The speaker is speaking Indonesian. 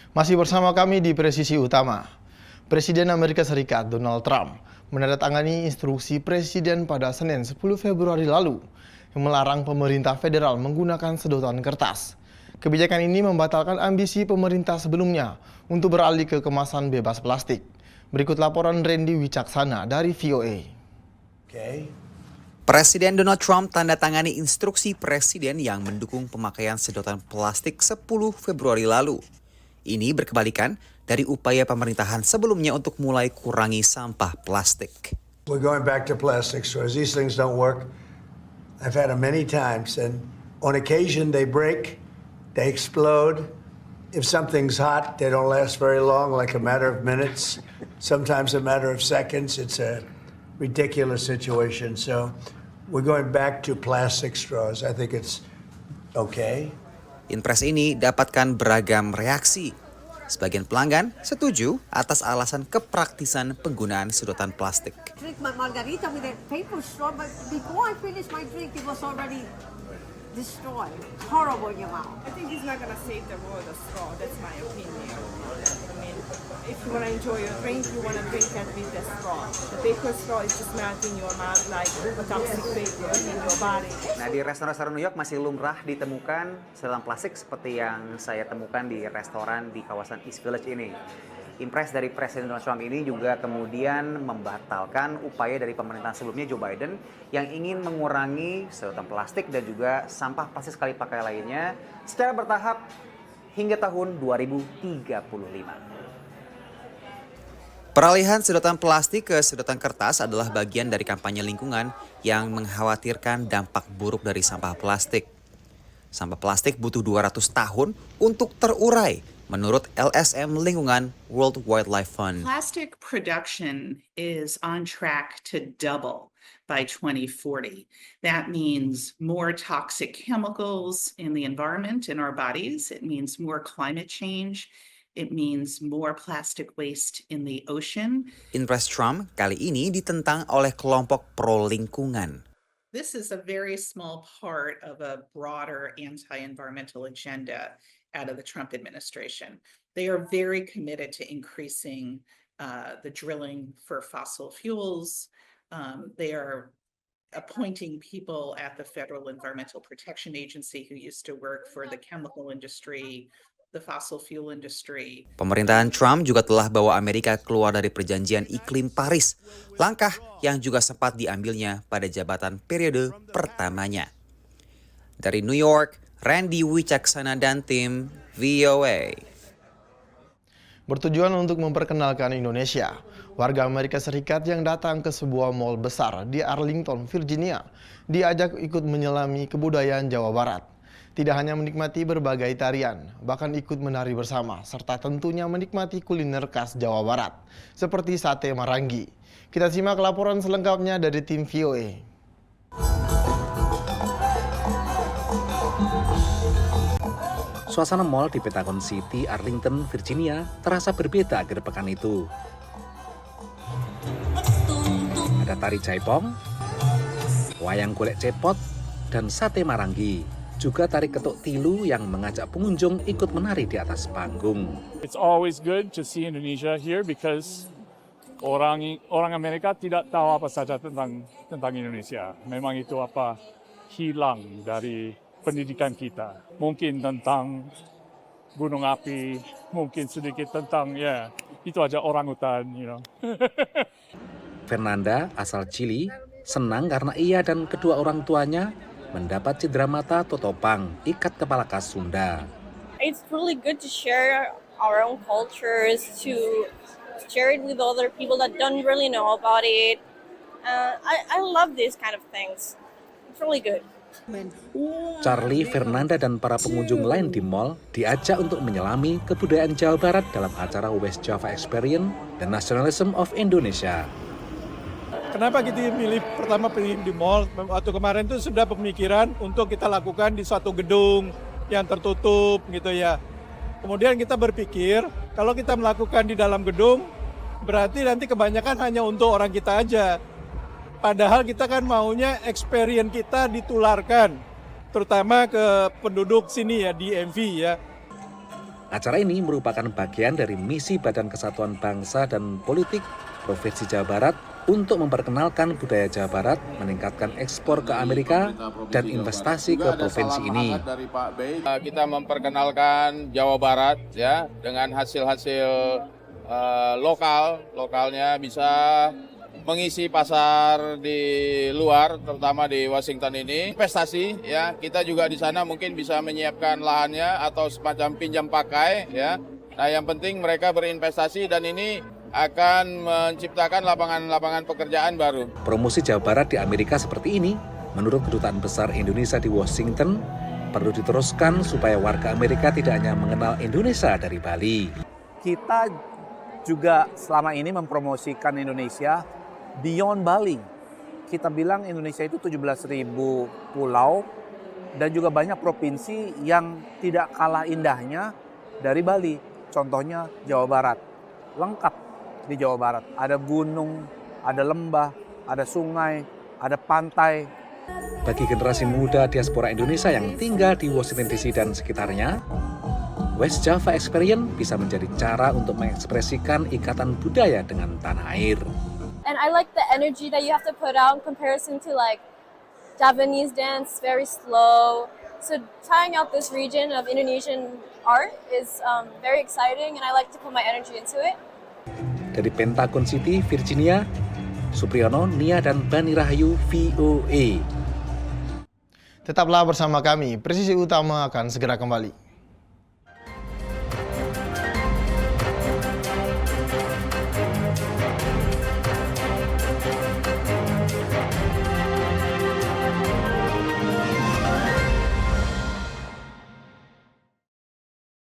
Masih bersama kami di Presisi Utama. Presiden Amerika Serikat Donald Trump menandatangani instruksi Presiden pada Senin 10 Februari lalu yang melarang pemerintah federal menggunakan sedotan kertas. Kebijakan ini membatalkan ambisi pemerintah sebelumnya untuk beralih ke kemasan bebas plastik. Berikut laporan Randy Wicaksana dari VOA. Presiden Donald Trump tanda tangani instruksi presiden yang mendukung pemakaian sedotan plastik 10 Februari lalu. Ini berkebalikan dari upaya pemerintahan sebelumnya untuk mulai kurangi sampah plastik. We're going back to plastic straws. These things don't work. I've had them many times, and on occasion they break, they explode. If something's hot, they don't last very long, like a matter of minutes, sometimes a matter of seconds. It's a ridiculous situation. So we're going back to plastic straws. I think it's okay. Impres ini dapatkan beragam reaksi. Sebagian pelanggan setuju atas alasan kepraktisan penggunaan sedotan plastik. Drink my margarita with a paper straw, but before I finish my drink, it was already destroyed. Horrible in your mouth. I think it's not going to save the world, the straw. That's my opinion. I mean, if you want to enjoy your drink, you want to drink it with the straw. The paper straw is just melting your mouth like a toxic vapor in your body. Nah, di restoran-restoran New York masih lumrah ditemukan sedotan plastik seperti yang saya temukan di restoran di kawasan East Village ini. Impres dari Presiden Donald Trump ini juga kemudian membatalkan upaya dari pemerintahan sebelumnya Joe Biden yang ingin mengurangi sedotan plastik dan juga sampah plastik sekali pakai lainnya secara bertahap hingga tahun 2035. Peralihan sedotan plastik ke sedotan kertas adalah bagian dari kampanye lingkungan yang mengkhawatirkan dampak buruk dari sampah plastik. Sampah plastik butuh 200 tahun untuk terurai, menurut LSM Lingkungan World Wildlife Fund. Plastic production is on track to double by 2040. That means more toxic chemicals in the environment, in our bodies. It means more climate change. It means more plastic waste in the ocean. Impres Trump kali ini ditentang oleh kelompok pro lingkungan. This is a very small part of a broader anti-environmental agenda out of the Trump administration. They are very committed to increasing the drilling for fossil fuels. They are appointing people at the Federal Environmental Protection Agency who used to work for the chemical industry, the fossil fuel industry. Pemerintahan Trump juga telah bawa Amerika keluar dari perjanjian iklim Paris, langkah yang juga sempat diambilnya pada jabatan periode pertamanya. Dari New York, Randy Wicaksana dan tim VOA. Bertujuan untuk memperkenalkan Indonesia, warga Amerika Serikat yang datang ke sebuah mal besar di Arlington, Virginia, diajak ikut menyelami kebudayaan Jawa Barat. Tidak hanya menikmati berbagai tarian, bahkan ikut menari bersama, serta tentunya menikmati kuliner khas Jawa Barat, seperti sate marangi. Kita simak laporan selengkapnya dari tim VOA. Suasana mal di Pentagon City, Arlington, Virginia terasa berbeda akhir pekan itu. Ada tari jaipong, wayang golek cepot, dan sate marangi. Juga tari ketuk tilu yang mengajak pengunjung ikut menari di atas panggung. It's always good to see Indonesia here because orang Amerika tidak tahu apa saja tentang Indonesia. Memang itu apa hilang dari pendidikan kita. Mungkin tentang gunung api, mungkin sedikit tentang itu aja orangutan, Fernanda, asal Chili, senang karena ia dan kedua orang tuanya mendapat cedera mata totopang, ikat kepala khas Sunda. It's really good to share our own cultures, to share it with other people that don't really know about it. I love these kind of things. It's really good. Charlie, Fernanda, dan para pengunjung lain di mal diajak untuk menyelami kebudayaan Jawa Barat dalam acara West Java Experience dan Nationalism of Indonesia. Kenapa kita pertama pilih di mall? Waktu kemarin itu sudah pemikiran untuk kita lakukan di suatu gedung yang tertutup gitu ya. Kemudian kita berpikir kalau kita melakukan di dalam gedung berarti nanti kebanyakan hanya untuk orang kita aja. Padahal kita kan maunya experience kita ditularkan, terutama ke penduduk sini ya di MV ya. Acara ini merupakan bagian dari misi Badan Kesatuan Bangsa dan Politik Provinsi Jawa Barat untuk memperkenalkan budaya Jawa Barat, meningkatkan ekspor ke Amerika, dan investasi ke provinsi ini. Kita memperkenalkan Jawa Barat ya dengan hasil-hasil lokalnya bisa mengisi pasar di luar, terutama di Washington ini. Investasi ya, kita juga di sana mungkin bisa menyiapkan lahannya atau semacam pinjam pakai ya. Nah, yang penting mereka berinvestasi dan ini akan menciptakan lapangan-lapangan pekerjaan baru. Promosi Jawa Barat di Amerika seperti ini, menurut Kedutaan Besar Indonesia di Washington, perlu diteruskan supaya warga Amerika tidak hanya mengenal Indonesia dari Bali. Kita juga selama ini mempromosikan Indonesia beyond Bali. Kita bilang Indonesia itu 17.000 pulau dan juga banyak provinsi yang tidak kalah indahnya dari Bali. Contohnya Jawa Barat. Lengkap di Jawa Barat. Ada gunung, ada lembah, ada sungai, ada pantai. Bagi generasi muda diaspora Indonesia yang tinggal di Washington DC dan sekitarnya, West Java Experience bisa menjadi cara untuk mengekspresikan ikatan budaya dengan tanah air. And I like the energy that you have to put out in comparison to like Javanese dance, very slow. So trying out this region of Indonesian art is very exciting and I like to put my energy into it. Dari Pentagon City, Virginia, Supriyono, Nia, dan Bani Rahayu, VOA. Tetaplah bersama kami, Presisi Utama akan segera kembali.